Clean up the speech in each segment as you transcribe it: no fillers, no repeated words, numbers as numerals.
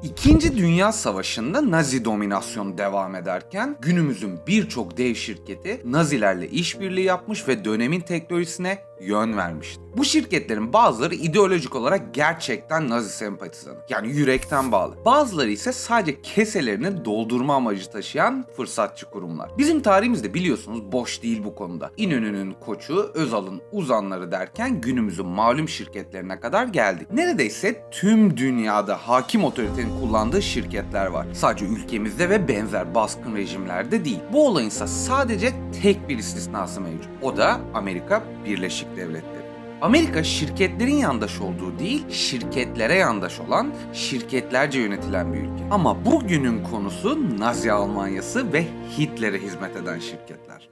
İkinci Dünya Savaşı'nda Nazi dominasyonu devam ederken günümüzün birçok dev şirketi Nazilerle işbirliği yapmış ve dönemin teknolojisine yön vermişti. Bu şirketlerin bazıları ideolojik olarak gerçekten Nazi sempatizanı, yani yürekten bağlı. Bazıları ise sadece keselerini doldurma amacı taşıyan fırsatçı kurumlar. Bizim tarihimizde biliyorsunuz boş değil bu konuda. İnönü'nün Koçu, Özal'ın uzanları derken günümüzün malum şirketlerine kadar geldik. Neredeyse tüm dünyada hakim otoritenin kullandığı şirketler var. Sadece ülkemizde ve benzer baskın rejimlerde değil. Bu olayın ise sadece tek bir istisnası mevcut. O da Amerika Birleşik Devletleri. Amerika şirketlerin yandaş olduğu değil, şirketlere yandaş olan, şirketlerce yönetilen bir ülke. Ama bugünün konusu Nazi Almanyası ve Hitler'e hizmet eden şirketler.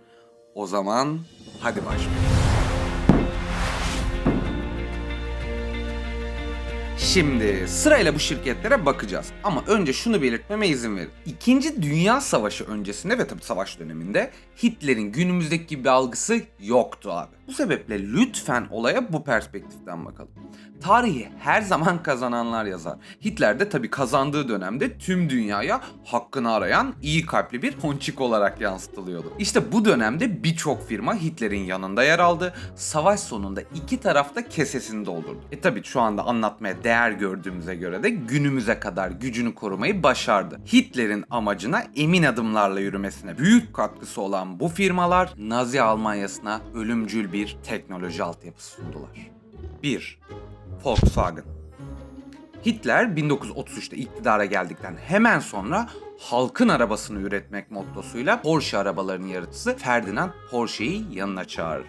O zaman hadi başlayalım. Şimdi sırayla bu şirketlere bakacağız. Ama önce şunu belirtmeme izin verin. İkinci Dünya Savaşı öncesinde ve tabii savaş döneminde Hitler'in günümüzdeki gibi bir algısı yoktu abi. Bu sebeple lütfen olaya bu perspektiften bakalım. Tarihi her zaman kazananlar yazar. Hitler de tabii kazandığı dönemde tüm dünyaya hakkını arayan iyi kalpli bir ponçik olarak yansıtılıyordu. İşte bu dönemde birçok firma Hitler'in yanında yer aldı. Savaş sonunda iki taraf da kesesini doldurdu. Tabii şu anda anlatmaya değer gördüğümüze göre de günümüze kadar gücünü korumayı başardı. Hitler'in amacına emin adımlarla yürümesine büyük katkısı olan bu firmalar Nazi Almanyası'na ölümcül bir teknoloji altyapısı sundular. 1. Volkswagen. Hitler 1933'te iktidara geldikten hemen sonra halkın arabasını üretmek mottosuyla Porsche arabalarının yaratıcısı Ferdinand Porsche'yi yanına çağırır.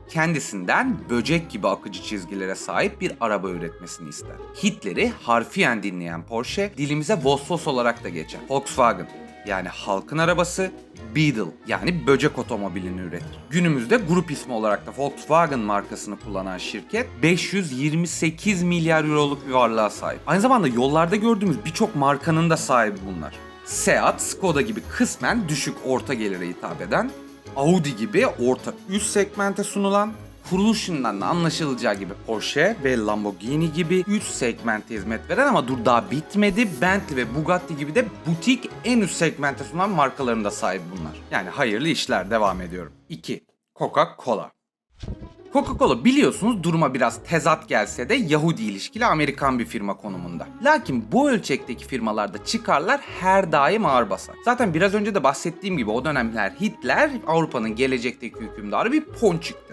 Kendisinden böcek gibi akıcı çizgilere sahip bir araba üretmesini ister. Hitler'i harfiyen dinleyen Porsche dilimize Vosvos olarak da geçer. Volkswagen yani halkın arabası, Beetle yani böcek otomobilini üretir. Günümüzde grup ismi olarak da Volkswagen markasını kullanan şirket 528 milyar euroluk bir varlığa sahip. Aynı zamanda yollarda gördüğümüz birçok markanın da sahibi bunlar. Seat, Skoda gibi kısmen düşük orta gelire hitap eden, Audi gibi orta üst segmente sunulan, kuruluşundan da anlaşılacağı gibi Porsche ve Lamborghini gibi üst segmente hizmet veren ama dur daha bitmedi, Bentley ve Bugatti gibi de butik en üst segmente sunan markaların da sahibi bunlar. Yani hayırlı işler, devam ediyorum. 2. Coca-Cola. Coca-Cola biliyorsunuz duruma biraz tezat gelse de Yahudi ilişkili Amerikan bir firma konumunda. Lakin bu ölçekteki firmalarda çıkarlar her daim ağır basar. Zaten biraz önce de bahsettiğim gibi o dönemler Hitler Avrupa'nın gelecekteki hükümdarı bir ponçikti.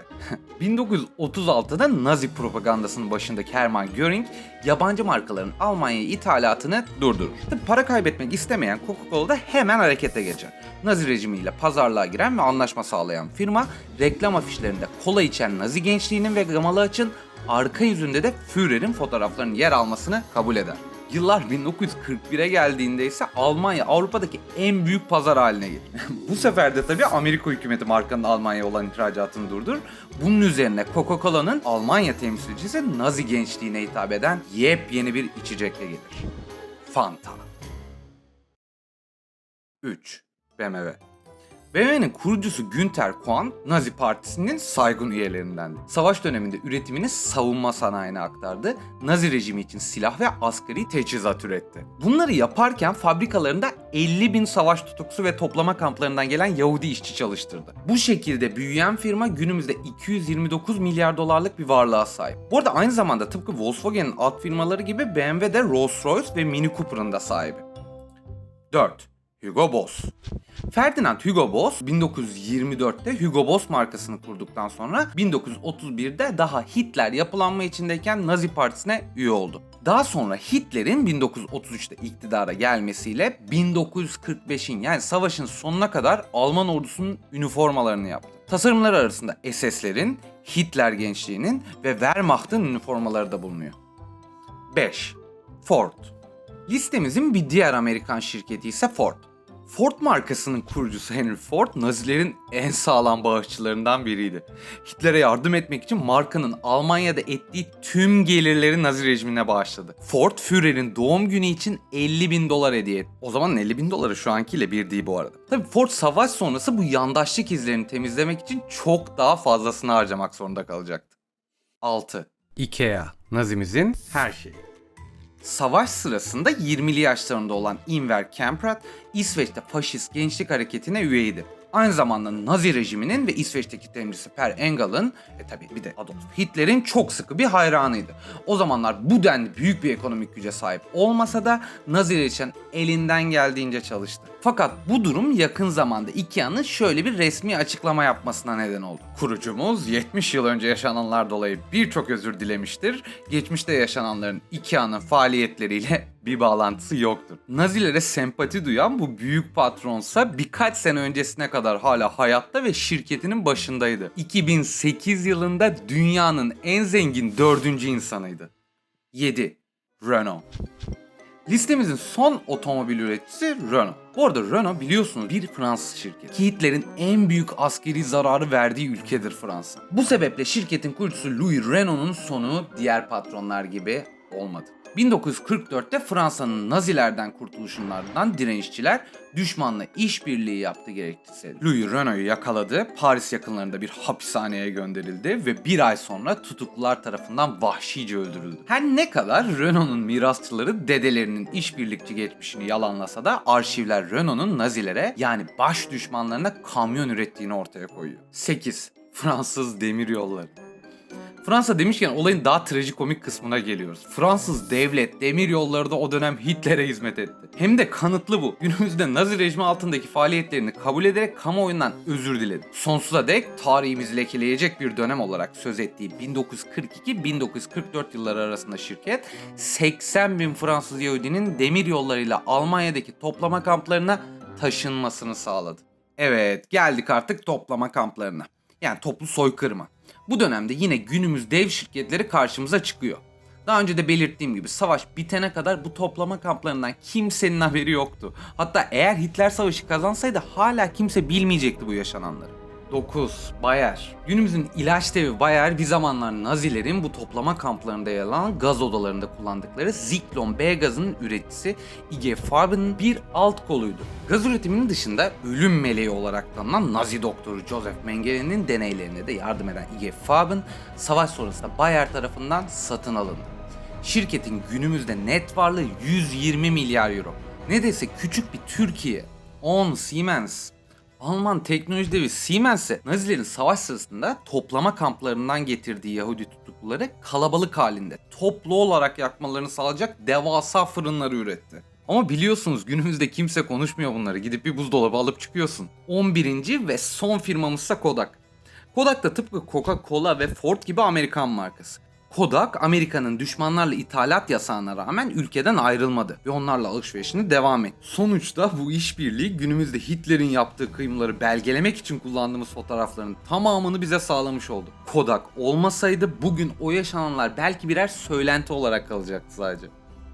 1936'da Nazi propagandasının başındaki Hermann Göring yabancı markaların Almanya'ya ithalatını durdurur. Para kaybetmek istemeyen Coca-Cola da hemen harekete geçer. Nazi rejimiyle pazarlığa giren ve anlaşma sağlayan firma reklam afişlerinde kola içen Nazi gençliğinin ve Gamalı Aç'ın arka yüzünde de Führer'in fotoğraflarının yer almasını kabul eder. Yıllar 1941'e geldiğinde ise Almanya Avrupa'daki en büyük pazar haline gelir. Bu sefer de tabii Amerika hükümeti markanın Almanya'ya olan ihracatını durdurur. Bunun üzerine Coca-Cola'nın Almanya temsilcisi Nazi gençliğine hitap eden yepyeni bir içecekle gelir. Fanta. 3. BMW. BMW'nin kurucusu Günter Quandt, Nazi Partisi'nin saygın üyelerindendi. Savaş döneminde üretimini savunma sanayine aktardı, Nazi rejimi için silah ve asgari teçhizat üretti. Bunları yaparken fabrikalarında 50.000 savaş tutuklusu ve toplama kamplarından gelen Yahudi işçi çalıştırdı. Bu şekilde büyüyen firma günümüzde 229 milyar dolarlık bir varlığa sahip. Bu arada aynı zamanda tıpkı Volkswagen'in alt firmaları gibi BMW de Rolls-Royce ve Mini Cooper'ın da sahibi. 4. Hugo Boss. Ferdinand Hugo Boss 1924'te Hugo Boss markasını kurduktan sonra 1931'de daha Hitler yapılanma içindeyken Nazi Partisi'ne üye oldu. Daha sonra Hitler'in 1933'te iktidara gelmesiyle 1945'in yani savaşın sonuna kadar Alman ordusunun üniformalarını yaptı. Tasarımları arasında SS'lerin, Hitler gençliğinin ve Wehrmacht'ın üniformaları da bulunuyor. 5. Ford. Listemizin bir diğer Amerikan şirketi ise Ford. Ford markasının kurucusu Henry Ford, Nazilerin en sağlam bağışçılarından biriydi. Hitler'e yardım etmek için markanın Almanya'da ettiği tüm gelirleri Nazi rejimine bağışladı. Ford, Führer'in doğum günü için $50.000 hediye etti. O zamanın $50.000 şu ankiyle bir değil bu arada. Tabii Ford savaş sonrası bu yandaşlık izlerini temizlemek için çok daha fazlasını harcamak zorunda kalacaktı. 6. IKEA, Nazimizin her şeyi. Savaş sırasında 20'li yaşlarında olan Enver Kemperat, İsveç'te faşist gençlik hareketine üyeydi. Aynı zamanda Nazi rejiminin ve İsveç'teki temsilcisi Per Engel'in tabii bir de Adolf Hitler'in çok sıkı bir hayranıydı. O zamanlar bu denli büyük bir ekonomik güce sahip olmasa da Naziler için elinden geldiğince çalıştı. Fakat bu durum yakın zamanda IKEA'nın şöyle bir resmi açıklama yapmasına neden oldu. Kurucumuz 70 yıl önce yaşananlar dolayı birçok özür dilemiştir. Geçmişte yaşananların IKEA'nın faaliyetleriyle bir bağlantısı yoktur. Nazilere sempati duyan bu büyük patronsa birkaç sene öncesine kadar hala hayatta ve şirketinin başındaydı. 2008 yılında dünyanın en zengin 4. insanıydı. 7. Renault. Listemizin son otomobil üreticisi Renault. Bu arada Renault biliyorsunuz bir Fransız şirketi. Hitler'in en büyük askeri zararı verdiği ülkedir Fransa. Bu sebeple şirketin kurucusu Louis Renault'un sonu diğer patronlar gibi olmadı. 1944'te Fransa'nın Nazilerden kurtuluşundan direnişçiler düşmanla işbirliği yaptı gerekçesiyle Louis Renault'u yakaladı, Paris yakınlarında bir hapishaneye gönderildi ve bir ay sonra tutuklular tarafından vahşice öldürüldü. Her ne kadar Renault'un mirasçıları dedelerinin işbirlikçi geçmişini yalanlasa da arşivler Renault'un Nazilere yani baş düşmanlarına kamyon ürettiğini ortaya koyuyor. 8. Fransız demiryolları. Fransa demişken olayın daha trajikomik kısmına geliyoruz. Fransız devlet demiryolları da o dönem Hitler'e hizmet etti. Hem de kanıtlı bu. Günümüzde Nazi rejimi altındaki faaliyetlerini kabul ederek kamuoyundan özür diledi. Sonsuza dek tarihimizi lekeleyecek bir dönem olarak söz ettiği 1942-1944 yılları arasında şirket 80 bin Fransız Yahudinin demiryollarıyla Almanya'daki toplama kamplarına taşınmasını sağladı. Evet, geldik artık toplama kamplarına. Yani toplu soykırıma. Bu dönemde yine günümüz dev şirketleri karşımıza çıkıyor. Daha önce de belirttiğim gibi savaş bitene kadar bu toplama kamplarından kimsenin haberi yoktu. Hatta eğer Hitler savaşı kazansaydı hala kimse bilmeyecekti bu yaşananları. 9. Bayer. Günümüzün ilaç devi Bayer bir zamanlar Nazilerin bu toplama kamplarında yer alan gaz odalarında kullandıkları Zyklon B gazının üreticisi IG Farben'in bir alt koluydu. Gaz üretiminin dışında ölüm meleği olarak tanınan Nazi doktoru Joseph Mengele'nin deneylerine de yardım eden IG Farben, savaş sonrasında Bayer tarafından satın alındı. Şirketin günümüzde net varlığı 120 milyar euro. Neredeyse küçük bir Türkiye. 10. Siemens. Alman teknoloji devi Siemens'e Nazilerin savaş sırasında toplama kamplarından getirdiği Yahudi tutukluları kalabalık halinde toplu olarak yakmalarını sağlayacak devasa fırınları üretti. Ama biliyorsunuz günümüzde kimse konuşmuyor bunları. Gidip bir buzdolabı alıp çıkıyorsun. 11. ve son firmamızsa Kodak. Kodak da tıpkı Coca-Cola ve Ford gibi Amerikan markası. Kodak, Amerika'nın düşmanlarla ithalat yasağına rağmen ülkeden ayrılmadı ve onlarla alışverişini devam etti. Sonuçta bu işbirliği günümüzde Hitler'in yaptığı kıyımları belgelemek için kullandığımız fotoğrafların tamamını bize sağlamış oldu. Kodak olmasaydı bugün o yaşananlar belki birer söylenti olarak kalacaktı sadece.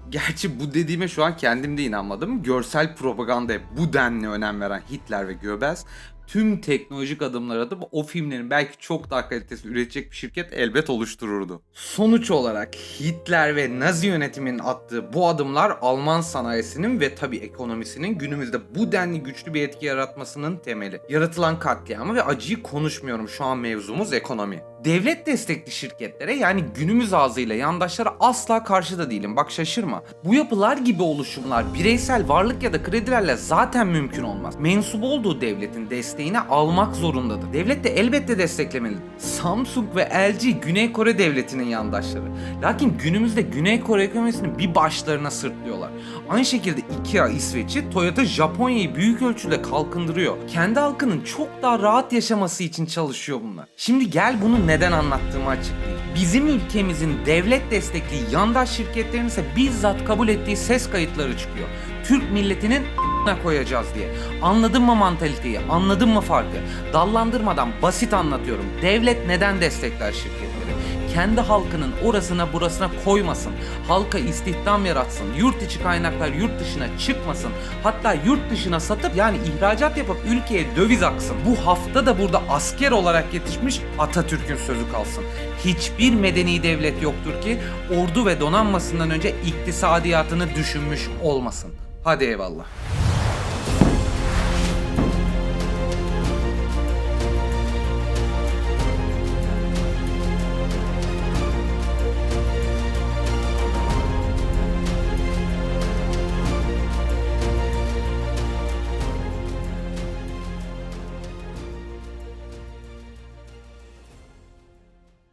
Gerçi bu dediğime şu an kendim de inanmadım. Görsel propagandaya bu denli önem veren Hitler ve Goebbels tüm teknolojik adımlar atıp o filmlerin belki çok daha kalitesi üretecek bir şirket elbet oluştururdu. Sonuç olarak Hitler ve Nazi yönetiminin attığı bu adımlar Alman sanayisinin ve tabii ekonomisinin günümüzde bu denli güçlü bir etki yaratmasının temeli. Yaratılan katliamı ve acıyı konuşmuyorum, şu an mevzumuz ekonomi. Devlet destekli şirketlere yani günümüz ağzıyla yandaşlara asla karşı da değilim, bak şaşırma. Bu yapılar gibi oluşumlar bireysel varlık ya da kredilerle zaten mümkün olmaz. Mensup olduğu devletin desteğini almak zorundadır. Devlet de elbette desteklemelidir. Samsung ve LG Güney Kore devletinin yandaşları. Lakin günümüzde Güney Kore ekonomisini bir başlarına sırtlıyorlar. Aynı şekilde IKEA İsveç'i, Toyota Japonya'yı büyük ölçüde kalkındırıyor. Kendi halkının çok daha rahat yaşaması için çalışıyor bunlar. Şimdi gel bunu neden anlattığımı açıklayayım. Bizim ülkemizin devlet destekli yandaş şirketlerin ise bizzat kabul ettiği ses kayıtları çıkıyor. Türk milletinin koyacağız diye. Anladın mı mantaliteyi? Anladın mı farkı? Dallandırmadan basit anlatıyorum. Devlet neden destekler şirketleri? Kendi halkının orasına burasına koymasın. Halka istihdam yaratsın. Yurt içi kaynaklar yurt dışına çıkmasın. Hatta yurt dışına satıp yani ihracat yapıp ülkeye döviz aksın. Bu hafta da burada asker olarak yetişmiş Atatürk'ün sözü kalsın. Hiçbir medeni devlet yoktur ki ordu ve donanmasından önce iktisadiyatını düşünmüş olmasın. Hadi eyvallah.